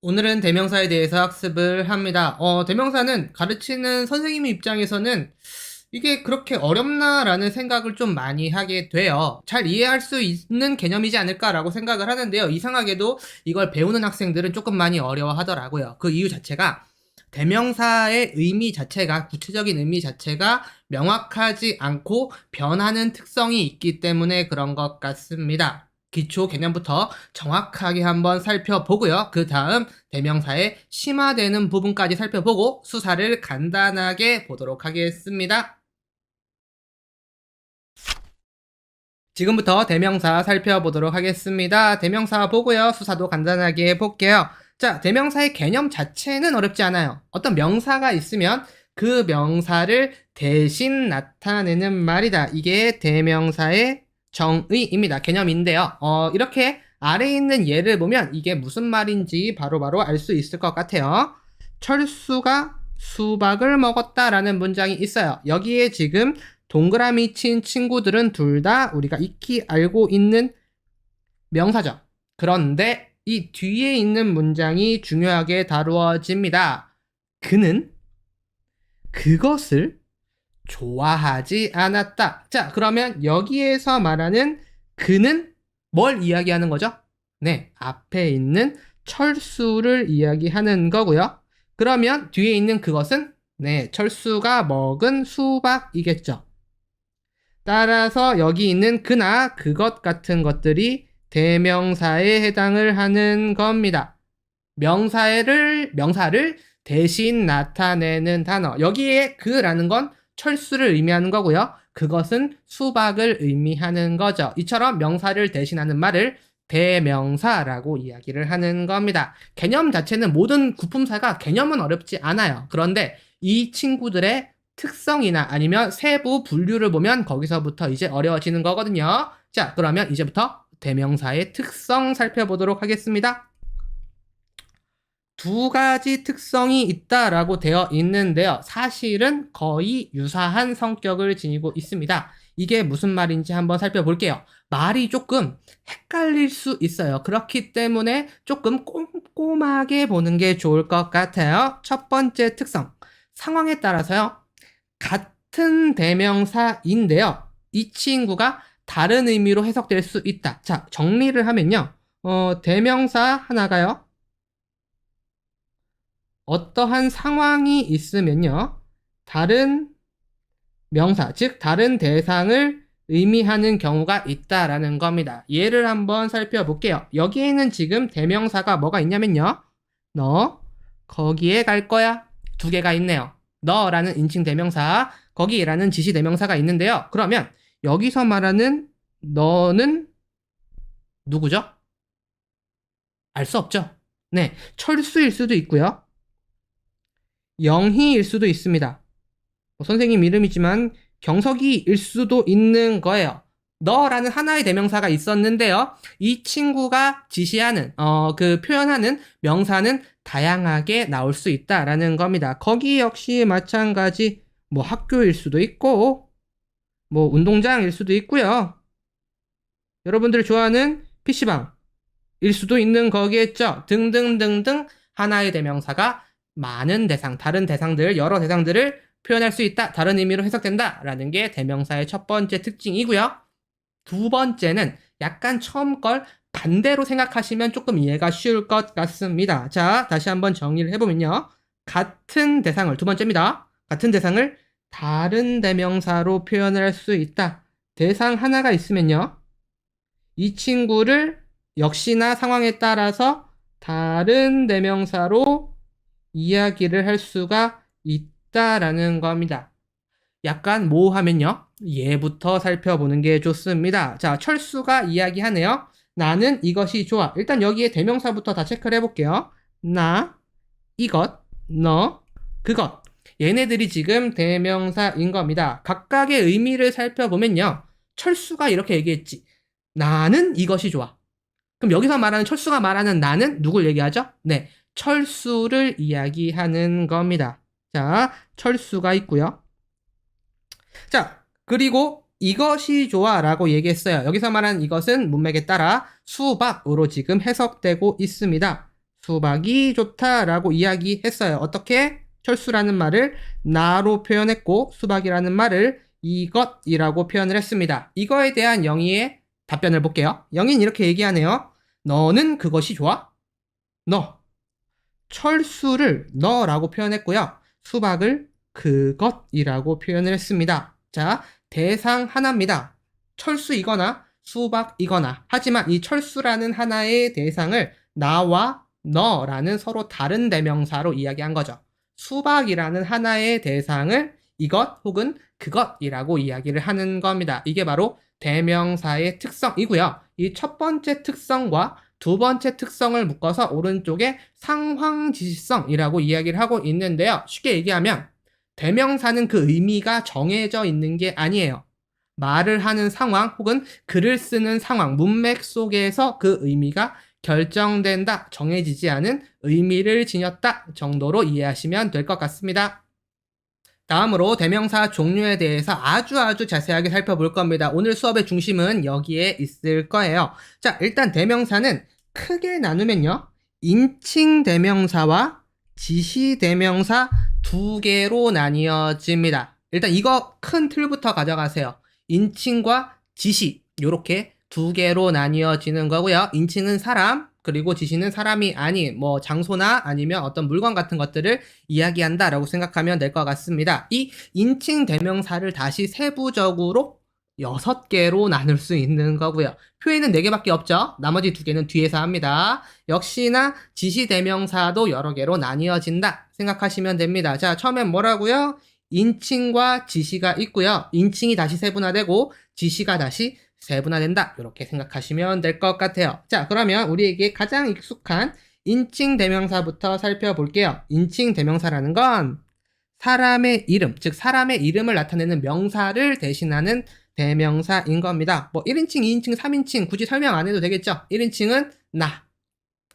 오늘은 대명사에 대해서 학습을 합니다. 대명사는 가르치는 선생님 입장에서는 이게 그렇게 어렵나라는 생각을 좀 많이 하게 돼요. 잘 이해할 수 있는 개념이지 않을까라고 생각을 하는데요. 이상하게도 이걸 배우는 학생들은 조금 많이 어려워하더라고요. 그 이유 자체가 대명사의 의미 자체가, 구체적인 의미 자체가 명확하지 않고 변하는 특성이 있기 때문에 그런 것 같습니다. 기초 개념부터 정확하게 한번 살펴보고요. 그 다음 대명사의 심화되는 부분까지 살펴보고 수사를 간단하게 보도록 하겠습니다. 지금부터 대명사 살펴보도록 하겠습니다. 대명사 보고요. 수사도 간단하게 해볼게요. 자, 대명사의 개념 자체는 어렵지 않아요. 어떤 명사가 있으면 그 명사를 대신 나타내는 말이다. 이게 대명사의 정의입니다. 개념인데요. 이렇게 아래에 있는 예를 보면 이게 무슨 말인지 바로바로 알 수 있을 것 같아요. 철수가 수박을 먹었다라는 문장이 있어요. 여기에 지금 동그라미 친 친구들은 둘 다 우리가 익히 알고 있는 명사죠. 그런데 이 뒤에 있는 문장이 중요하게 다루어집니다. 그는 그것을 좋아하지 않았다. 자, 그러면 여기에서 말하는 그는 뭘 이야기하는 거죠? 네, 앞에 있는 철수를 이야기하는 거고요. 그러면 뒤에 있는 그것은 네, 철수가 먹은 수박이겠죠. 따라서 여기 있는 그나 그것 같은 것들이 대명사에 해당을 하는 겁니다. 명사를 대신 나타내는 단어. 여기에 그라는 건 철수를 의미하는 거고요. 그것은 수박을 의미하는 거죠. 이처럼 명사를 대신하는 말을 대명사라고 이야기를 하는 겁니다. 개념 자체는 모든 구품사가 개념은 어렵지 않아요. 그런데 이 친구들의 특성이나 아니면 세부 분류를 보면 거기서부터 이제 어려워지는 거거든요. 자, 그러면 이제부터 대명사의 특성 살펴보도록 하겠습니다. 두 가지 특성이 있다라고 되어 있는데요. 사실은 거의 유사한 성격을 지니고 있습니다. 이게 무슨 말인지 한번 살펴볼게요. 말이 조금 헷갈릴 수 있어요. 그렇기 때문에 조금 꼼꼼하게 보는 게 좋을 것 같아요. 첫 번째 특성. 상황에 따라서요. 같은 대명사인데요. 이 친구가 다른 의미로 해석될 수 있다. 자, 정리를 하면요. 대명사 하나가요. 어떠한 상황이 있으면요. 다른 명사, 즉 다른 대상을 의미하는 경우가 있다라는 겁니다. 예를 한번 살펴볼게요. 여기에는 지금 대명사가 뭐가 있냐면요. 너 거기에 갈 거야. 두 개가 있네요. 너라는 인칭 대명사, 거기라는 지시 대명사가 있는데요. 그러면 여기서 말하는 너는 누구죠? 알 수 없죠. 네, 철수일 수도 있고요. 영희일 수도 있습니다. 선생님 이름이지만 경석이일 수도 있는 거예요. 너라는 하나의 대명사가 있었는데요. 이 친구가 지시하는, 그 표현하는 명사는 다양하게 나올 수 있다라는 겁니다. 거기 역시 마찬가지, 뭐 학교일 수도 있고, 뭐 운동장일 수도 있고요. 여러분들 좋아하는 PC방일 수도 있는 거겠죠. 등등등등 하나의 대명사가 많은 대상, 다른 대상들, 여러 대상들을 표현할 수 있다. 다른 의미로 해석된다. 라는 게 대명사의 첫 번째 특징이고요. 두 번째는 약간 처음 걸 반대로 생각하시면 조금 이해가 쉬울 것 같습니다. 자, 다시 한번 정리를 해보면요. 같은 대상을, 두 번째입니다. 같은 대상을 다른 대명사로 표현을 할 수 있다. 대상 하나가 있으면요. 이 친구를 역시나 상황에 따라서 다른 대명사로 이야기를 할 수가 있다라는 겁니다. 약간 모호하면요. 예부터 살펴보는 게 좋습니다. 자, 철수가 이야기하네요. 나는 이것이 좋아. 일단 여기에 대명사부터 다 체크를 해볼게요. 나, 이것, 너, 그것. 얘네들이 지금 대명사인 겁니다. 각각의 의미를 살펴보면요. 철수가 이렇게 얘기했지. 나는 이것이 좋아. 그럼 여기서 말하는 철수가 말하는 나는 누굴 얘기하죠? 네, 철수를 이야기하는 겁니다. 자, 철수가 있고요. 자, 그리고 이것이 좋아 라고 얘기했어요. 여기서 말하는 이것은 문맥에 따라 수박으로 지금 해석되고 있습니다. 수박이 좋다라고 이야기했어요. 어떻게? 철수라는 말을 나로 표현했고 수박이라는 말을 이것이라고 표현을 했습니다. 이거에 대한 영희의 답변을 볼게요. 영희는 이렇게 얘기하네요. 너는 그것이 좋아? 너. 철수를 너라고 표현했고요. 수박을 그것이라고 표현을 했습니다. 자, 대상 하나입니다. 철수이거나 수박이거나. 하지만 이 철수라는 하나의 대상을 나와 너라는 서로 다른 대명사로 이야기한 거죠. 수박이라는 하나의 대상을 이것 혹은 그것이라고 이야기를 하는 겁니다. 이게 바로 대명사의 특성이고요. 이 첫 번째 특성과 두 번째 특성을 묶어서 오른쪽에 상황지시성이라고 이야기를 하고 있는데요. 쉽게 얘기하면 대명사는 그 의미가 정해져 있는 게 아니에요. 말을 하는 상황 혹은 글을 쓰는 상황, 문맥 속에서 그 의미가 결정된다, 정해지지 않은 의미를 지녔다 정도로 이해하시면 될 것 같습니다. 다음으로 대명사 종류에 대해서 아주 자세하게 살펴볼 겁니다. 오늘 수업의 중심은 여기에 있을 거예요. 자, 일단 대명사는 크게 나누면요. 인칭 대명사와 지시 대명사 두 개로 나뉘어집니다. 일단 이거 큰 틀부터 가져가세요. 인칭과 지시, 요렇게 두 개로 나뉘어지는 거고요. 인칭은 사람, 그리고 지시는 사람이 아닌 뭐 장소나 아니면 어떤 물건 같은 것들을 이야기한다라고 생각하면 될 것 같습니다. 이 인칭 대명사를 다시 세부적으로 6개로 나눌 수 있는 거고요. 표현은 4개밖에 없죠. 나머지 2개는 뒤에서 합니다. 역시나 지시 대명사도 여러 개로 나뉘어진다 생각하시면 됩니다. 자, 처음엔 뭐라고요? 인칭과 지시가 있고요. 인칭이 다시 세분화되고 지시가 다시 세분화된다. 이렇게 생각하시면 될 것 같아요. 자, 그러면 우리에게 가장 익숙한 인칭 대명사부터 살펴볼게요. 인칭 대명사라는 건 사람의 이름, 즉 사람의 이름을 나타내는 명사를 대신하는 대명사인 겁니다. 뭐 1인칭, 2인칭, 3인칭 굳이 설명 안 해도 되겠죠? 1인칭은 나,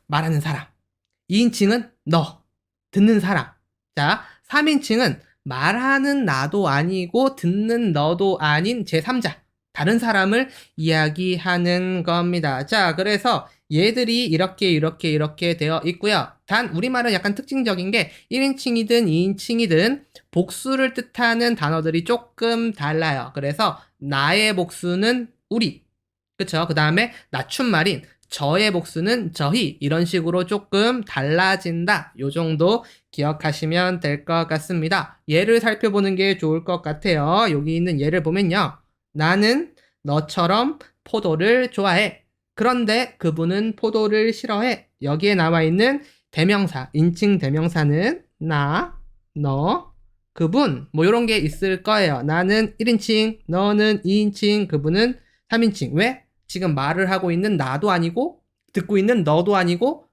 말하는 사람. 2인칭은 너, 듣는 사람. 자, 3인칭은 말하는 나도 아니고 듣는 너도 아닌 제3자. 다른 사람을 이야기하는 겁니다. 자, 그래서 얘들이 이렇게 되어 있고요. 단 우리말은 약간 특징적인 게 1인칭이든 2인칭이든 복수를 뜻하는 단어들이 조금 달라요. 그래서 나의 복수는 우리, 그쵸? 그 다음에 낮춤말인 저의 복수는 저희, 이런 식으로 조금 달라진다. 요 정도 기억하시면 될 것 같습니다. 예를 살펴보는 게 좋을 것 같아요. 여기 있는 예를 보면요. 나는 너처럼 포도를 좋아해. 그런데 그분은 포도를 싫어해. 여기에 나와 있는 대명사, 인칭 대명사는 나, 너, 그분, 뭐 이런 게 있을 거예요. 나는 1인칭, 너는 2인칭, 그분은 3인칭. 왜? 지금 말을 하고 있는 나도 아니고 듣고 있는 너도 아니고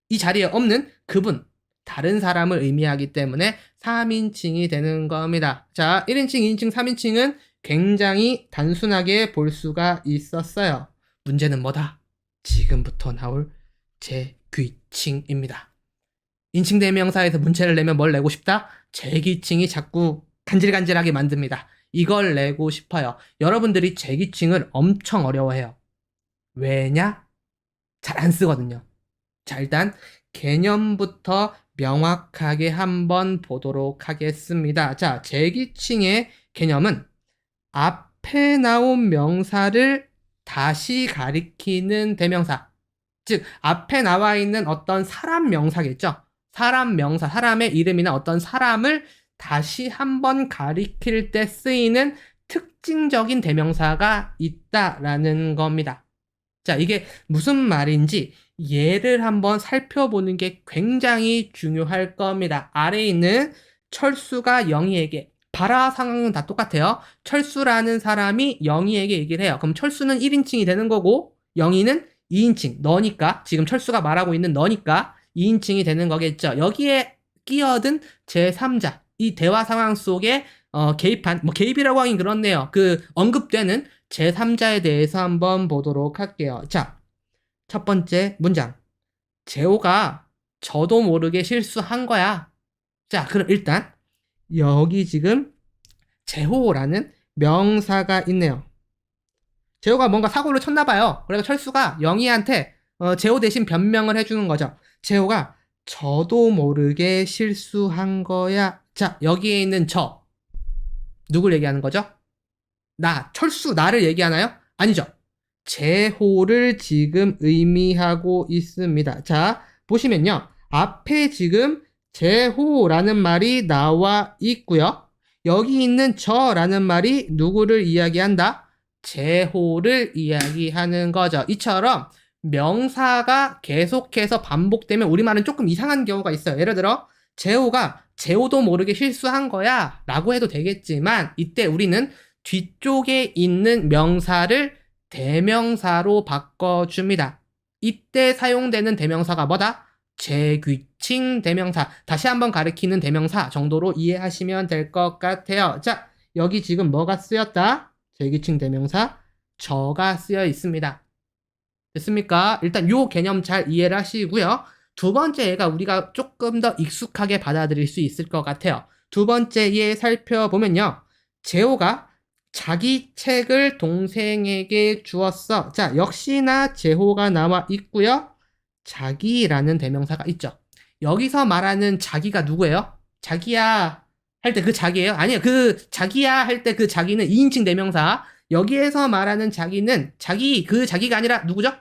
이 자리에 없는 그분, 다른 사람을 의미하기 때문에 3인칭이 되는 겁니다. 자, 1인칭, 2인칭, 3인칭은 굉장히 단순하게 볼 수가 있었어요. 문제는 뭐다? 지금부터 나올 재귀칭입니다. 인칭 대명사에서 문제를 내면 뭘 내고 싶다? 재귀칭이 자꾸 간질간질하게 만듭니다. 이걸 내고 싶어요. 여러분들이 재귀칭을 엄청 어려워해요. 왜냐? 잘 안 쓰거든요. 자, 일단 개념부터 명확하게 한번 보도록 하겠습니다. 자, 재귀칭의 개념은 앞에 나온 명사를 다시 가리키는 대명사. 즉, 앞에 나와 있는 어떤 사람 명사겠죠? 사람 명사, 사람의 이름이나 어떤 사람을 다시 한번 가리킬 때 쓰이는 특징적인 대명사가 있다라는 겁니다. 자, 이게 무슨 말인지 예를 한번 살펴보는 게 굉장히 중요할 겁니다. 아래에 있는 철수가 영희에게, 발화 상황은 다 똑같아요. 철수라는 사람이 영희에게 얘기를 해요. 그럼 철수는 1인칭이 되는 거고 영희는 2인칭, 너니까, 지금 철수가 말하고 있는 너니까 2인칭이 되는 거겠죠. 여기에 끼어든 제3자, 이 대화 상황 속에 개입한, 뭐 개입이라고 하긴 그렇네요. 그 언급되는 제3자에 대해서 한번 보도록 할게요. 자, 첫 번째 문장. 재호가 저도 모르게 실수한 거야. 자, 그럼 일단 여기 지금 재호라는 명사가 있네요. 재호가 뭔가 사고를 쳤나 봐요. 그래서 철수가 영희한테 재호 대신 변명을 해주는 거죠. 재호가 저도 모르게 실수한 거야. 자, 여기에 있는 저. 누굴 얘기하는 거죠? 철수, 나를 얘기하나요? 아니죠. 재호를 지금 의미하고 있습니다. 자, 보시면요. 앞에 지금 재호라는 말이 나와 있고요. 여기 있는 저라는 말이 누구를 이야기한다? 재호를 이야기하는 거죠. 이처럼 명사가 계속해서 반복되면 우리말은 조금 이상한 경우가 있어요. 예를 들어 재호가 재호도 모르게 실수한 거야 라고 해도 되겠지만 이때 우리는 뒤쪽에 있는 명사를 대명사로 바꿔줍니다. 이때 사용되는 대명사가 뭐다? 재귀칭 대명사. 다시 한번 가리키는 대명사 정도로 이해하시면 될 것 같아요. 자, 여기 지금 뭐가 쓰였다? 재귀칭 대명사 저가 쓰여 있습니다. 됐습니까? 일단 요 개념 잘 이해를 하시고요. 두 번째 예가 우리가 조금 더 익숙하게 받아들일 수 있을 것 같아요. 두 번째 예 살펴보면요. 재호가 자기 책을 동생에게 주었어. 자, 역시나 재호가 나와 있고요. 자기라는 대명사가 있죠. 여기서 말하는 자기가 누구예요? 자기야 할 때 그 자기예요? 아니요. 그 자기야 할 때 그 자기는 2인칭 대명사. 여기에서 말하는 자기는 그 자기가 아니라 누구죠?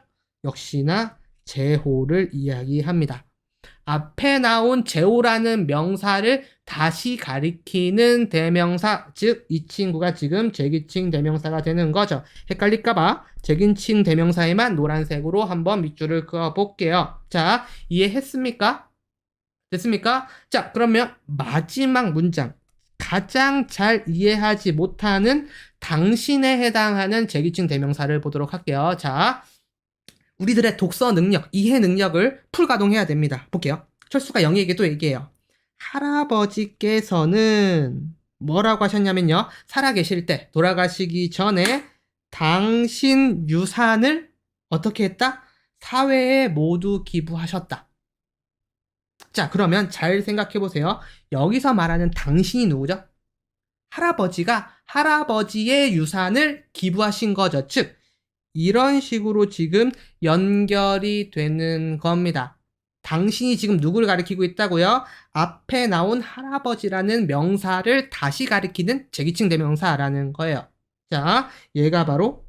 역시나 재호를 이야기합니다. 앞에 나온 재호라는 명사를 다시 가리키는 대명사, 즉 이 친구가 지금 재기칭 대명사가 되는 거죠. 헷갈릴까봐 재기칭 대명사에만 노란색으로 한번 밑줄을 그어볼게요. 자, 이해했습니까? 됐습니까? 자, 그러면 마지막 문장. 가장 잘 이해하지 못하는 당신에 해당하는 재기칭 대명사를 보도록 할게요. 자, 우리들의 독서 능력, 이해 능력을 풀가동해야 됩니다. 볼게요. 철수가 영희에게 또 얘기해요. 할아버지께서는 뭐라고 하셨냐면요. 살아계실 때, 돌아가시기 전에 당신 유산을 어떻게 했다? 사회에 모두 기부하셨다. 자, 그러면 잘 생각해 보세요. 여기서 말하는 당신이 누구죠? 할아버지가 할아버지의 유산을 기부하신 거죠. 즉, 이런 식으로 지금 연결이 되는 겁니다. 당신이 지금 누구를 가리키고 있다고요? 앞에 나온 할아버지라는 명사를 다시 가리키는 재기칭 대명사라는 거예요. 자, 얘가 바로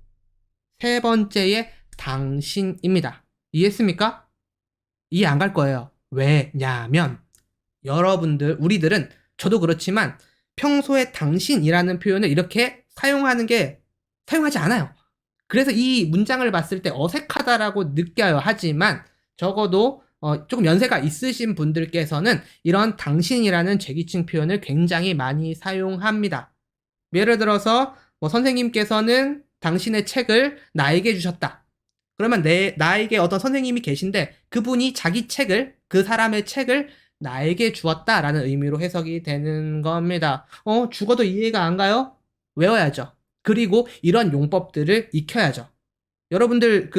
세 번째의 당신입니다. 이해했습니까? 이해 안 갈 거예요. 왜냐면 여러분들, 우리들은 저도 그렇지만 평소에 당신이라는 표현을 이렇게 사용하지 않아요. 그래서 이 문장을 봤을 때 어색하다라고 느껴요. 하지만 적어도 조금 연세가 있으신 분들께서는 이런 당신이라는 재기칭 표현을 굉장히 많이 사용합니다. 예를 들어서 선생님께서는 당신의 책을 나에게 주셨다. 그러면 나에게 어떤 선생님이 계신데 그분이 그 사람의 책을 나에게 주었다라는 의미로 해석이 되는 겁니다. 죽어도 이해가 안 가요? 외워야죠. 그리고 이런 용법들을 익혀야죠. 여러분들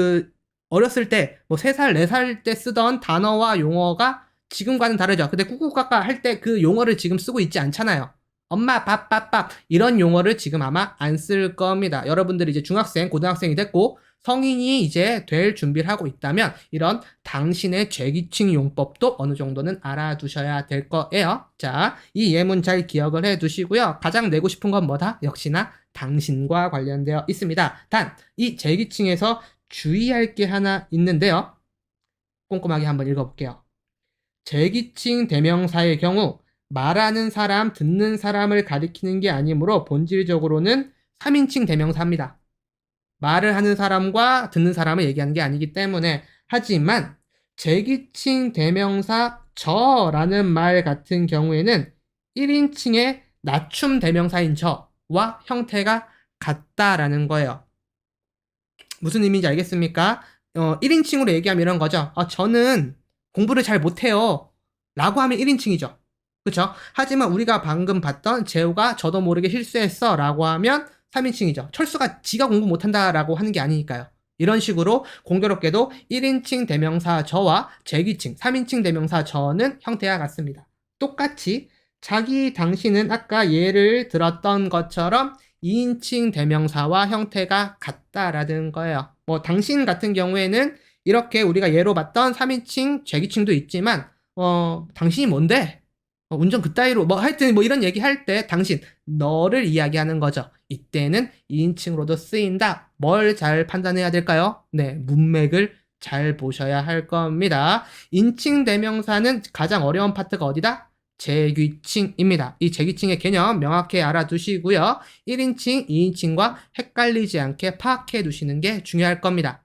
어렸을 때 3살, 4살 때 쓰던 단어와 용어가 지금과는 다르죠. 근데 꾸꾸까까 할 때 그 용어를 지금 쓰고 있지 않잖아요. 엄마 밥 이런 용어를 지금 아마 안 쓸 겁니다. 여러분들이 이제 중학생, 고등학생이 됐고 성인이 이제 될 준비를 하고 있다면 이런 당신의 재기칭 용법도 어느 정도는 알아두셔야 될 거예요. 자, 이 예문 잘 기억을 해두시고요. 가장 내고 싶은 건 뭐다? 역시나 당신과 관련되어 있습니다. 단, 이 재기칭에서 주의할 게 하나 있는데요. 꼼꼼하게 한번 읽어볼게요. 재기칭 대명사의 경우 말하는 사람, 듣는 사람을 가리키는 게 아니므로 본질적으로는 3인칭 대명사입니다. 말을 하는 사람과 듣는 사람을 얘기하는 게 아니기 때문에. 하지만 재기칭 대명사 저라는 말 같은 경우에는 1인칭의 낮춤 대명사인 저와 형태가 같다라는 거예요. 무슨 의미인지 알겠습니까? 1인칭으로 얘기하면 이런 거죠. 저는 공부를 잘 못해요 라고 하면 1인칭이죠. 그쵸? 하지만 우리가 방금 봤던 재호가 저도 모르게 실수했어 라고 하면 3인칭이죠. 철수가 지가 공부 못한다 라고 하는 게 아니니까요. 이런 식으로 공교롭게도 1인칭 대명사 저와 재기칭 3인칭 대명사 저는 형태가 같습니다. 똑같이 자기, 당신은 아까 예를 들었던 것처럼 2인칭 대명사와 형태가 같다라는 거예요. 당신 같은 경우에는 이렇게 우리가 예로 봤던 3인칭, 죄기칭도 있지만 당신이 뭔데? 운전 그따위로 뭐 하여튼 뭐 이런 얘기 할 때 당신, 너를 이야기하는 거죠. 이때는 2인칭으로도 쓰인다. 뭘 잘 판단해야 될까요? 네, 문맥을 잘 보셔야 할 겁니다. 인칭 대명사는 가장 어려운 파트가 어디다? 재귀칭입니다. 이 재귀칭의 개념 명확히 알아두시고요. 1인칭, 2인칭과 헷갈리지 않게 파악해 두시는 게 중요할 겁니다.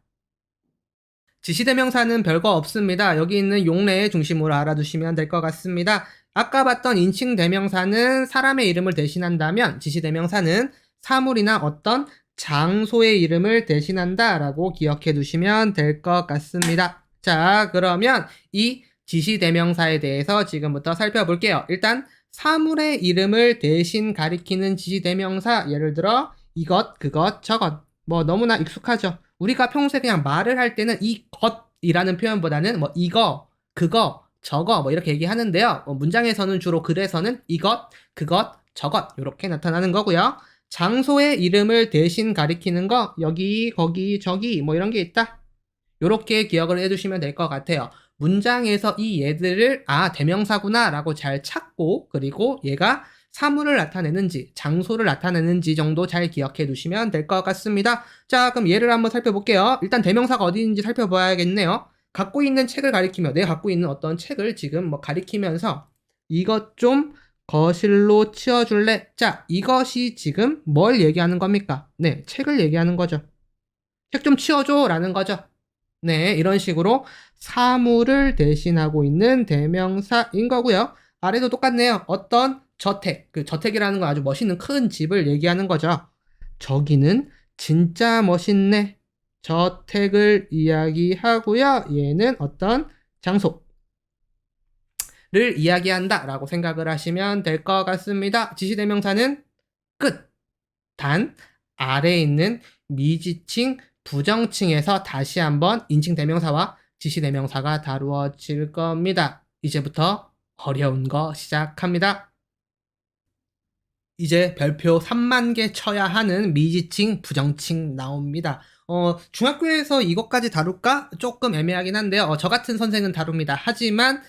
지시대명사는 별거 없습니다. 여기 있는 용례 중심으로 알아두시면 될 것 같습니다. 아까 봤던 인칭 대명사는 사람의 이름을 대신한다면 지시대명사는 사물이나 어떤 장소의 이름을 대신한다라고 기억해 두시면 될 것 같습니다. 자, 그러면 이 지시대명사에 대해서 지금부터 살펴볼게요. 일단 사물의 이름을 대신 가리키는 지시대명사, 예를 들어 이것, 그것, 저것, 뭐 너무나 익숙하죠. 우리가 평소에 그냥 말을 할 때는 이것이라는 표현보다는 뭐 이거, 그거, 저거 뭐 이렇게 얘기하는데요. 문장에서는 주로 글에서는 이것, 그것, 저것 이렇게 나타나는 거고요. 장소의 이름을 대신 가리키는 거, 여기, 거기, 저기 뭐 이런 게 있다. 이렇게 기억을 해두시면 될 것 같아요. 문장에서 이 얘들을 대명사구나 라고 잘 찾고, 그리고 얘가 사물을 나타내는지 장소를 나타내는지 정도 잘 기억해 두시면 될 것 같습니다. 자, 그럼 예를 한번 살펴볼게요. 일단 대명사가 어디 있는지 살펴봐야겠네요. 갖고 있는 책을 가리키며, 내가 갖고 있는 어떤 책을 지금 뭐 가리키면서 이것 좀 거실로 치워줄래? 자, 이것이 지금 뭘 얘기하는 겁니까? 네, 책을 얘기하는 거죠. 책 좀 치워줘 라는 거죠. 네, 이런 식으로 사물을 대신하고 있는 대명사인 거고요. 아래도 똑같네요. 어떤 저택, 그 저택이라는 건 아주 멋있는 큰 집을 얘기하는 거죠. 저기는 진짜 멋있네. 저택을 이야기하고요. 얘는 어떤 장소를 이야기한다 라고 생각을 하시면 될 것 같습니다. 지시대명사는 끝. 단, 아래에 있는 미지칭, 부정칭에서 다시 한번 인칭 대명사와 지시 대명사가 다루어질 겁니다. 이제부터 어려운 거 시작합니다. 이제 별표 3만 개 쳐야 하는 미지칭, 부정칭 나옵니다. 중학교에서 이것까지 다룰까? 조금 애매하긴 한데요. 저 같은 선생은 다룹니다. 하지만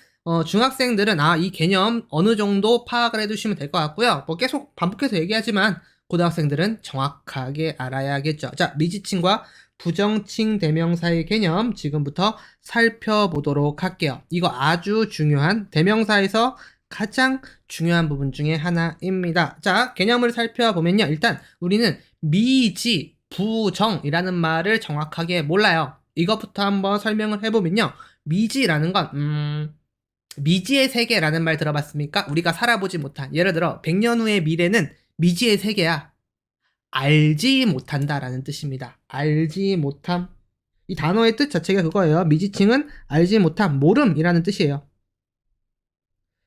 중학생들은 이 개념 어느 정도 파악을 해두시면 될 것 같고요. 뭐 계속 반복해서 얘기하지만 고등학생들은 정확하게 알아야겠죠. 자, 미지칭과 부정칭 대명사의 개념 지금부터 살펴보도록 할게요. 이거 아주 중요한 대명사에서 가장 중요한 부분 중에 하나입니다. 자, 개념을 살펴보면요. 일단 우리는 미지, 부정이라는 말을 정확하게 몰라요. 이것부터 한번 설명을 해보면요. 미지라는 건 미지의 세계라는 말 들어봤습니까? 우리가 살아보지 못한, 예를 들어 100년 후의 미래는 미지의 세계야. 알지 못한다라는 뜻입니다. 알지 못함. 이 단어의 뜻 자체가 그거예요. 미지칭은 알지 못함, 모름이라는 뜻이에요.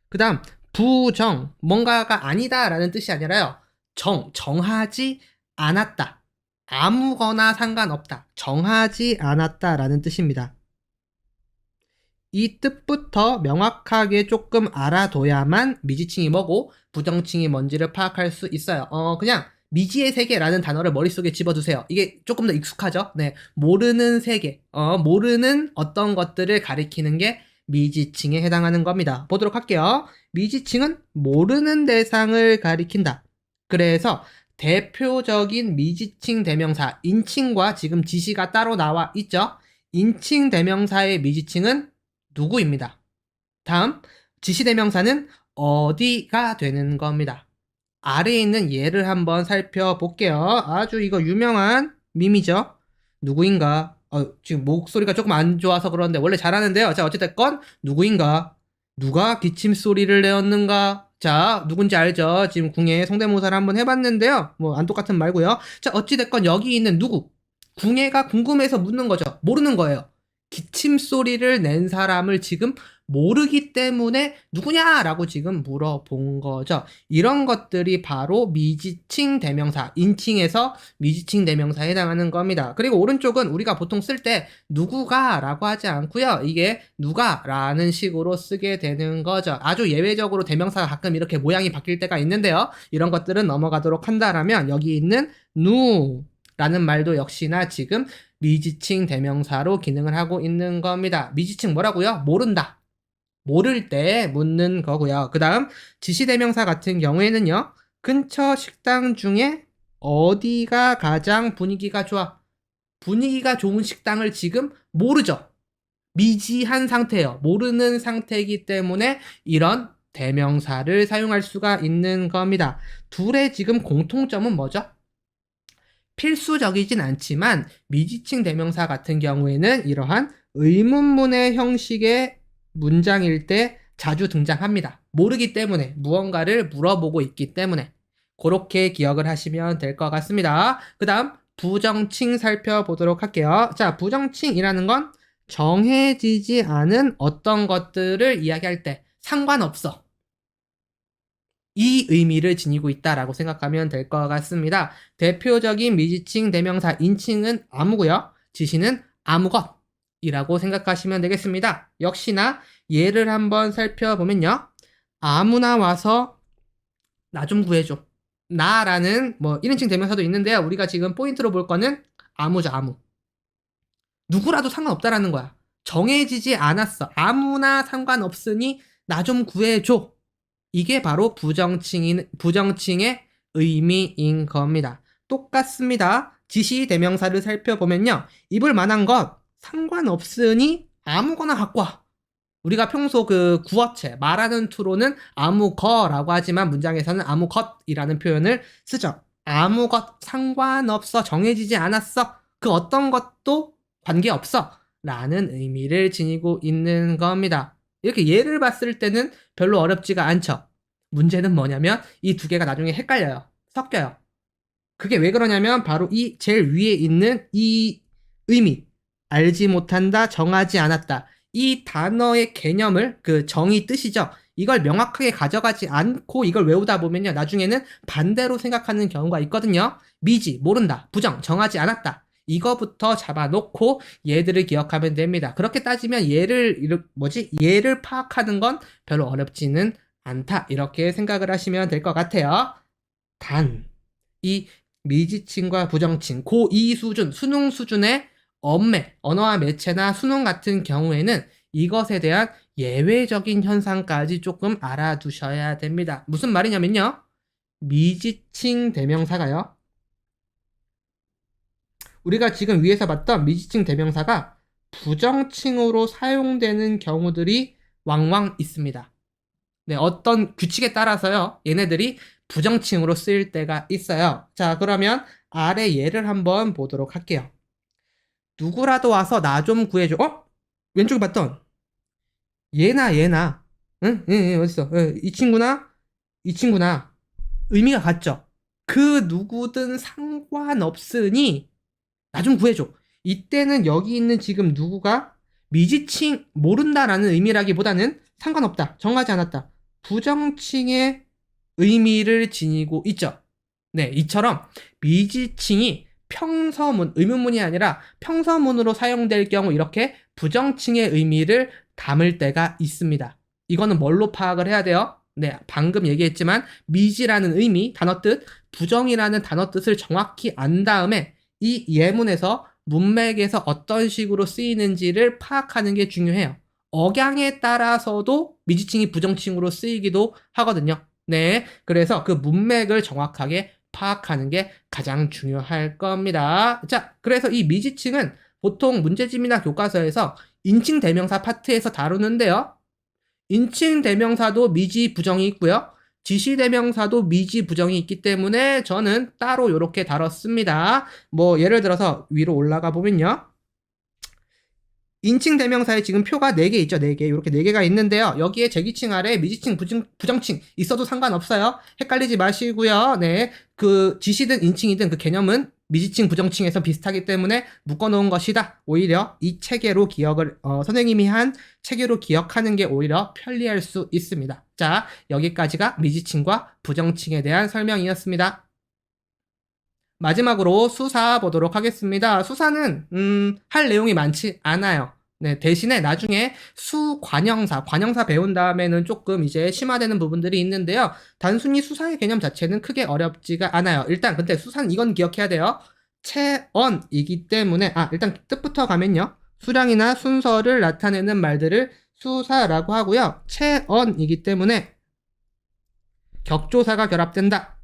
그 다음 부정, 뭔가가 아니다라는 뜻이 아니라요. 정하지 않았다. 아무거나 상관없다. 정하지 않았다라는 뜻입니다. 이 뜻부터 명확하게 조금 알아둬야만 미지칭이 뭐고 부정칭이 뭔지를 파악할 수 있어요. 그냥 미지의 세계라는 단어를 머릿속에 집어두세요. 이게 조금 더 익숙하죠? 네. 모르는 세계, 모르는 어떤 것들을 가리키는 게 미지칭에 해당하는 겁니다. 보도록 할게요. 미지칭은 모르는 대상을 가리킨다. 그래서 대표적인 미지칭 대명사, 인칭과 지금 지시가 따로 나와 있죠? 인칭 대명사의 미지칭은 누구입니다. 다음, 지시 대명사는 어디가 되는 겁니다. 아래에 있는 예를 한번 살펴볼게요. 아주 이거 유명한 밈이죠. 누구인가? 지금 목소리가 조금 안 좋아서 그러는데 원래 잘하는데요. 자, 어찌됐건 누구인가? 누가 기침 소리를 내었는가? 자, 누군지 알죠? 지금 궁예 성대모사를 한번 해봤는데요. 뭐 안 똑같은 말고요. 자, 어찌됐건 여기 있는 누구? 궁예가 궁금해서 묻는 거죠. 모르는 거예요. 기침 소리를 낸 사람을 지금 모르기 때문에 누구냐라고 지금 물어본 거죠. 이런 것들이 바로 미지칭 대명사, 인칭에서 미지칭 대명사에 해당하는 겁니다. 그리고 오른쪽은 우리가 보통 쓸 때 누구가 라고 하지 않고요. 이게 누가 라는 식으로 쓰게 되는 거죠. 아주 예외적으로 대명사가 가끔 이렇게 모양이 바뀔 때가 있는데요. 이런 것들은 넘어가도록 한다라면 여기 있는 누 라는 말도 역시나 지금 미지칭 대명사로 기능을 하고 있는 겁니다. 미지칭 뭐라고요? 모른다. 모를 때 묻는 거고요. 그 다음 지시대명사 같은 경우에는요. 근처 식당 중에 어디가 가장 분위기가 좋아? 분위기가 좋은 식당을 지금 모르죠. 미지한 상태예요. 모르는 상태이기 때문에 이런 대명사를 사용할 수가 있는 겁니다. 둘의 지금 공통점은 뭐죠? 필수적이진 않지만 미지칭 대명사 같은 경우에는 이러한 의문문의 형식의 문장일 때 자주 등장합니다. 모르기 때문에 무언가를 물어보고 있기 때문에 그렇게 기억을 하시면 될 것 같습니다. 그 다음 부정칭 살펴보도록 할게요. 자, 부정칭이라는 건 정해지지 않은 어떤 것들을 이야기할 때 상관없어. 이 의미를 지니고 있다라고 생각하면 될 것 같습니다. 대표적인 미지칭 대명사 인칭은 아무고요. 지시는 아무것이라고 생각하시면 되겠습니다. 역시나 예를 한번 살펴보면요. 아무나 와서 나 좀 구해줘. 나라는 뭐 1인칭 대명사도 있는데요. 우리가 지금 포인트로 볼 거는 아무죠, 아무. 누구라도 상관없다라는 거야. 정해지지 않았어. 아무나 상관없으니 나 좀 구해줘. 이게 바로 부정칭의 의미인 겁니다. 똑같습니다. 지시 대명사를 살펴보면요. 입을 만한 것 상관없으니 아무거나 갖고 와. 우리가 평소 그 구어체 말하는 투로는 아무거라고 하지만 문장에서는 아무것이라는 표현을 쓰죠. 아무것 상관없어. 정해지지 않았어. 그 어떤 것도 관계없어. 라는 의미를 지니고 있는 겁니다. 이렇게 예를 봤을 때는 별로 어렵지가 않죠. 문제는 뭐냐면 이 두 개가 나중에 헷갈려요. 섞여요. 그게 왜 그러냐면 바로 이 제일 위에 있는 이 의미. 알지 못한다, 정하지 않았다. 이 단어의 개념을 그 정의 뜻이죠. 이걸 명확하게 가져가지 않고 이걸 외우다 보면요. 나중에는 반대로 생각하는 경우가 있거든요. 미지, 모른다, 부정, 정하지 않았다. 이거부터 잡아놓고 얘들을 기억하면 됩니다. 그렇게 따지면 얘를 파악하는 건 별로 어렵지는 않다. 이렇게 생각을 하시면 될 것 같아요. 단, 이 미지칭과 부정칭, 고2 수준, 수능 수준의 언매, 언어와 매체나 수능 같은 경우에는 이것에 대한 예외적인 현상까지 조금 알아두셔야 됩니다. 무슨 말이냐면요. 미지칭 대명사가요. 우리가 지금 위에서 봤던 미지칭 대명사가 부정칭으로 사용되는 경우들이 왕왕 있습니다. 네, 어떤 규칙에 따라서요. 얘네들이 부정칭으로 쓰일 때가 있어요. 자, 그러면 아래 예를 한번 보도록 할게요. 누구라도 와서 나 좀 구해줘. 왼쪽에 봤던 얘나 응? 어딨어? 이 친구나 의미가 같죠? 그 누구든 상관없으니 나 좀 구해줘. 이때는 여기 있는 지금 누구가 미지칭 모른다라는 의미라기보다는 상관없다, 정하지 않았다, 부정칭의 의미를 지니고 있죠. 네, 이처럼 미지칭이 평서문, 의문문이 아니라 평서문으로 사용될 경우 이렇게 부정칭의 의미를 담을 때가 있습니다. 이거는 뭘로 파악을 해야 돼요? 네, 방금 얘기했지만 미지라는 의미, 단어 뜻, 부정이라는 단어 뜻을 정확히 안 다음에 이 예문에서 문맥에서 어떤 식으로 쓰이는지를 파악하는 게 중요해요. 억양에 따라서도 미지칭이 부정칭으로 쓰이기도 하거든요. 네, 그래서 그 문맥을 정확하게 파악하는 게 가장 중요할 겁니다. 자, 그래서 이 미지칭은 보통 문제집이나 교과서에서 인칭 대명사 파트에서 다루는데요. 인칭 대명사도 미지 부정이 있고요. 지시 대명사도 미지 부정이 있기 때문에 저는 따로 이렇게 다뤘습니다. 뭐 예를 들어서 위로 올라가 보면요. 인칭 대명사에 지금 표가 4개 있죠. 4개. 이렇게 4개가 있는데요. 여기에 제기칭 아래 미지칭, 부정칭 있어도 상관없어요. 헷갈리지 마시고요. 네. 그 지시든 인칭이든 그 개념은 미지칭, 부정칭에서 비슷하기 때문에 묶어놓은 것이다. 오히려 이 체계로 선생님이 한 체계로 기억하는 게 오히려 편리할 수 있습니다. 자, 여기까지가 미지칭과 부정칭에 대한 설명이었습니다. 마지막으로 수사 보도록 하겠습니다. 수사는 할 내용이 많지 않아요. 네, 대신에 나중에 관형사 배운 다음에는 조금 이제 심화되는 부분들이 있는데요. 단순히 수사의 개념 자체는 크게 어렵지가 않아요. 일단 근데 수사는 이건 기억해야 돼요. 체언이기 때문에 일단 뜻부터 가면요. 수량이나 순서를 나타내는 말들을 수사라고 하고요. 체언이기 때문에 격조사가 결합된다.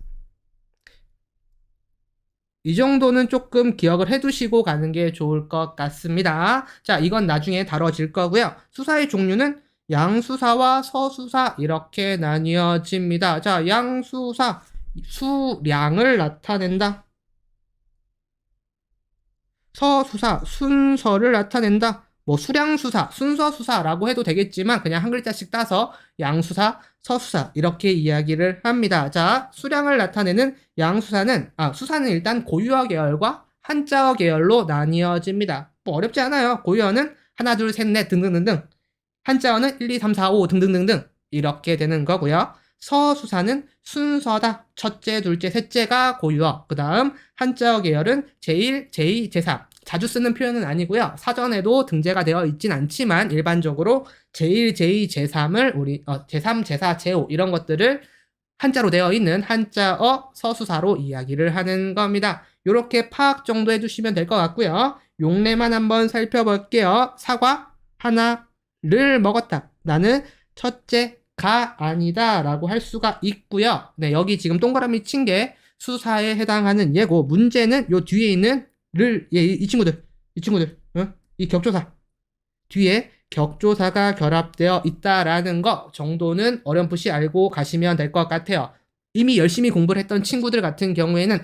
이 정도는 조금 기억을 해두시고 가는 게 좋을 것 같습니다. 자, 이건 나중에 다뤄질 거고요. 수사의 종류는 양수사와 서수사 이렇게 나뉘어집니다. 자, 양수사, 수량을 나타낸다. 서수사, 순서를 나타낸다. 뭐 수량수사, 순서수사라고 해도 되겠지만 그냥 한 글자씩 따서 양수사, 서수사 이렇게 이야기를 합니다. 자, 수량을 나타내는 양수사는 수사는 일단 고유어 계열과 한자어 계열로 나뉘어집니다. 뭐 어렵지 않아요. 고유어는 하나, 둘, 셋, 넷 등등등등. 한자어는 1, 2, 3, 4, 5 등등등등 이렇게 되는 거고요. 서수사는 순서다. 첫째, 둘째, 셋째가 고유어. 그 다음 한자어 계열은 제1, 제2, 제3. 자주 쓰는 표현은 아니고요. 사전에도 등재가 되어 있진 않지만 일반적으로 제1, 제2, 제3을 우리 제3, 제4, 제5 이런 것들을 한자로 되어 있는 한자어 서수사로 이야기를 하는 겁니다. 이렇게 파악 정도 해주시면 될 것 같고요. 용례만 한번 살펴볼게요. 사과 하나를 먹었다. 나는 첫째가 아니다 라고 할 수가 있고요. 네, 여기 지금 동그라미 친 게 수사에 해당하는 예고. 문제는 요 뒤에 있는 이 친구들, 이 격조사 뒤에 격조사가 결합되어 있다라는 거 정도는 어렴풋이 알고 가시면 될 것 같아요. 이미 열심히 공부를 했던 친구들 같은 경우에는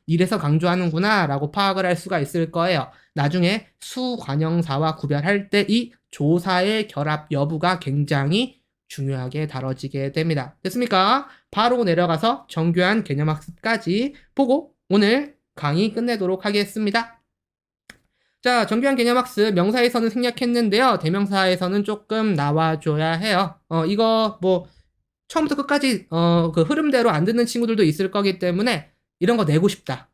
이래서 강조하는구나 라고 파악을 할 수가 있을 거예요. 나중에 수관형사와 구별할 때 이 조사의 결합 여부가 굉장히 중요하게 다뤄지게 됩니다. 됐습니까? 바로 내려가서 정교한 개념학습까지 보고 오늘 강의 끝내도록 하겠습니다. 자, 정교한 개념학습 명사에서는 생략했는데요. 대명사에서는 조금 나와줘야 해요. 이거 뭐 처음부터 끝까지 그 흐름대로 안 듣는 친구들도 있을 거기 때문에 이런 거 내고 싶다.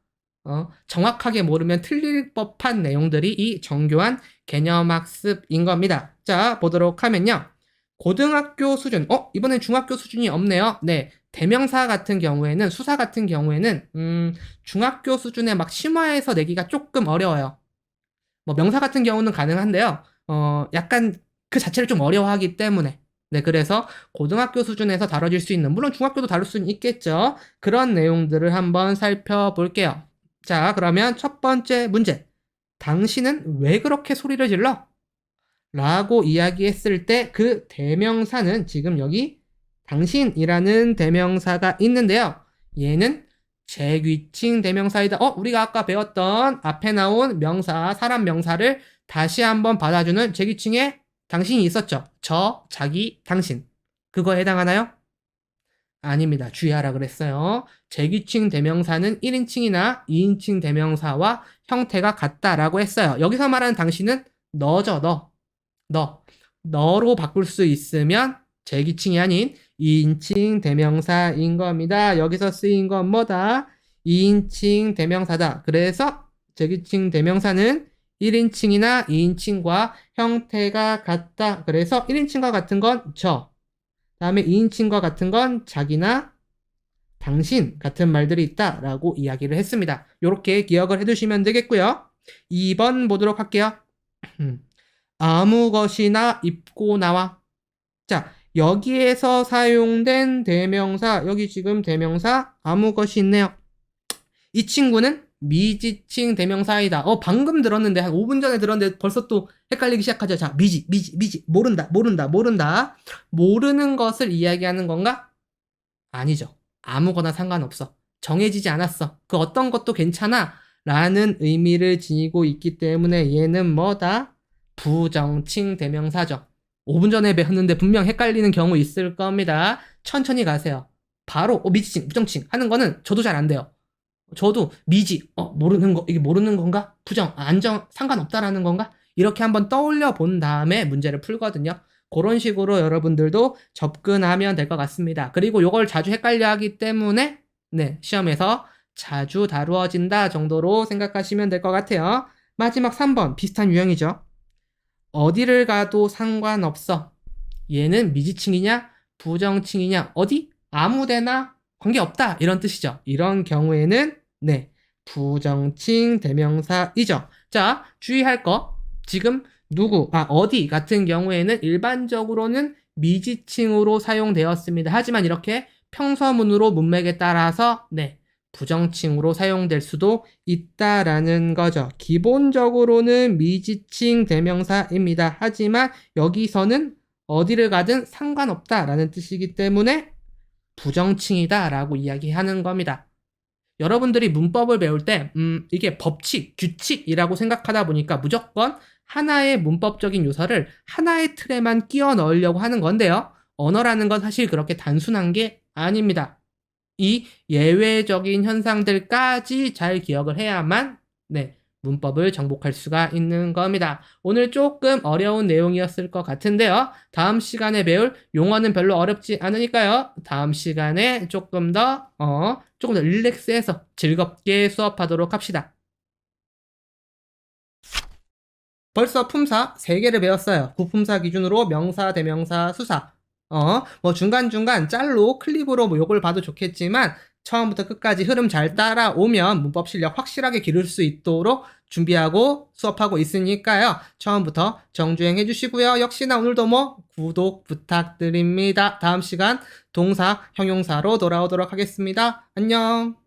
정확하게 모르면 틀릴 법한 내용들이 이 정교한 개념학습인 겁니다. 자, 보도록 하면요. 고등학교 수준, 이번엔 중학교 수준이 없네요. 네, 대명사 같은 경우에는, 수사 같은 경우에는 중학교 수준에 막 심화해서 내기가 조금 어려워요. 뭐 명사 같은 경우는 가능한데요. 약간 그 자체를 좀 어려워하기 때문에. 네, 그래서 고등학교 수준에서 다뤄질 수 있는, 물론 중학교도 다룰 수는 있겠죠. 그런 내용들을 한번 살펴볼게요. 자, 그러면 첫 번째 문제. 당신은 왜 그렇게 소리를 질러? 라고 이야기했을 때 그 대명사는 지금 여기 당신이라는 대명사가 있는데요. 얘는 제귀칭 대명사이다. 우리가 아까 배웠던 앞에 나온 명사, 사람 명사를 다시 한번 받아주는 제귀칭에 당신이 있었죠. 저, 자기, 당신. 그거에 해당하나요? 아닙니다. 주의하라 그랬어요. 제귀칭 대명사는 1인칭이나 2인칭 대명사와 형태가 같다라고 했어요. 여기서 말하는 당신은 너죠, 너로 바꿀 수 있으면 제귀칭이 아닌 2인칭 대명사인 겁니다. 여기서 쓰인 건 뭐다? 2인칭 대명사다. 그래서 제귀칭 대명사는 1인칭이나 2인칭과 형태가 같다. 그래서 1인칭과 같은 건 저, 다음에 2인칭과 같은 건 자기나 당신 같은 말들이 있다라고 이야기를 했습니다. 이렇게 기억을 해두시면 되겠고요. 2번 보도록 할게요. 아무 것이나 입고 나와. 자, 여기에서 사용된 대명사, 여기 지금 대명사 아무 것이 있네요. 이 친구는 미지칭 대명사이다. 방금 들었는데, 한 5분 전에 들었는데 벌써 또 헷갈리기 시작하죠. 자, 미지. 모른다. 모르는 것을 이야기하는 건가? 아니죠. 아무거나 상관없어. 정해지지 않았어. 그 어떤 것도 괜찮아. 라는 의미를 지니고 있기 때문에 얘는 뭐다? 부정칭 대명사죠. 5분 전에 배웠는데 분명 헷갈리는 경우 있을 겁니다. 천천히 가세요. 바로 미지칭, 부정칭 하는 거는 저도 잘 안 돼요. 저도 미지, 모르는 거, 이게 모르는 건가? 부정, 안정, 상관없다라는 건가? 이렇게 한번 떠올려 본 다음에 문제를 풀거든요. 그런 식으로 여러분들도 접근하면 될 것 같습니다. 그리고 요걸 자주 헷갈려 하기 때문에 네, 시험에서 자주 다루어진다 정도로 생각하시면 될 것 같아요. 마지막 3번 비슷한 유형이죠. 어디를 가도 상관없어. 얘는 미지칭이냐 부정칭이냐 어디? 아무데나 관계없다 이런 뜻이죠. 이런 경우에는 네, 부정칭 대명사이죠. 자, 주의할 거. 지금 누구, 어디 같은 경우에는 일반적으로는 미지칭으로 사용되었습니다. 하지만 이렇게 평서문으로 문맥에 따라서 부정칭으로 사용될 수도 있다라는 거죠. 기본적으로는 미지칭 대명사입니다. 하지만 여기서는 어디를 가든 상관없다라는 뜻이기 때문에 부정칭이다라고 이야기하는 겁니다. 여러분들이 문법을 배울 때 이게 법칙, 규칙이라고 생각하다 보니까 무조건 하나의 문법적인 요소를 하나의 틀에만 끼워 넣으려고 하는 건데요. 언어라는 건 사실 그렇게 단순한 게 아닙니다. 이 예외적인 현상들까지 잘 기억을 해야만 문법을 정복할 수가 있는 겁니다. 오늘 조금 어려운 내용이었을 것 같은데요. 다음 시간에 배울 용어는 별로 어렵지 않으니까요. 다음 시간에 조금 더 릴렉스해서 즐겁게 수업하도록 합시다. 벌써 품사 3개를 배웠어요. 구품사 기준으로 명사, 대명사, 수사. 중간중간 짤로 클립으로 요걸 봐도 좋겠지만 처음부터 끝까지 흐름 잘 따라오면 문법 실력 확실하게 기를 수 있도록 준비하고 수업하고 있으니까요. 처음부터 정주행 해주시고요. 역시나 오늘도 구독 부탁드립니다. 다음 시간 동사, 형용사로 돌아오도록 하겠습니다. 안녕.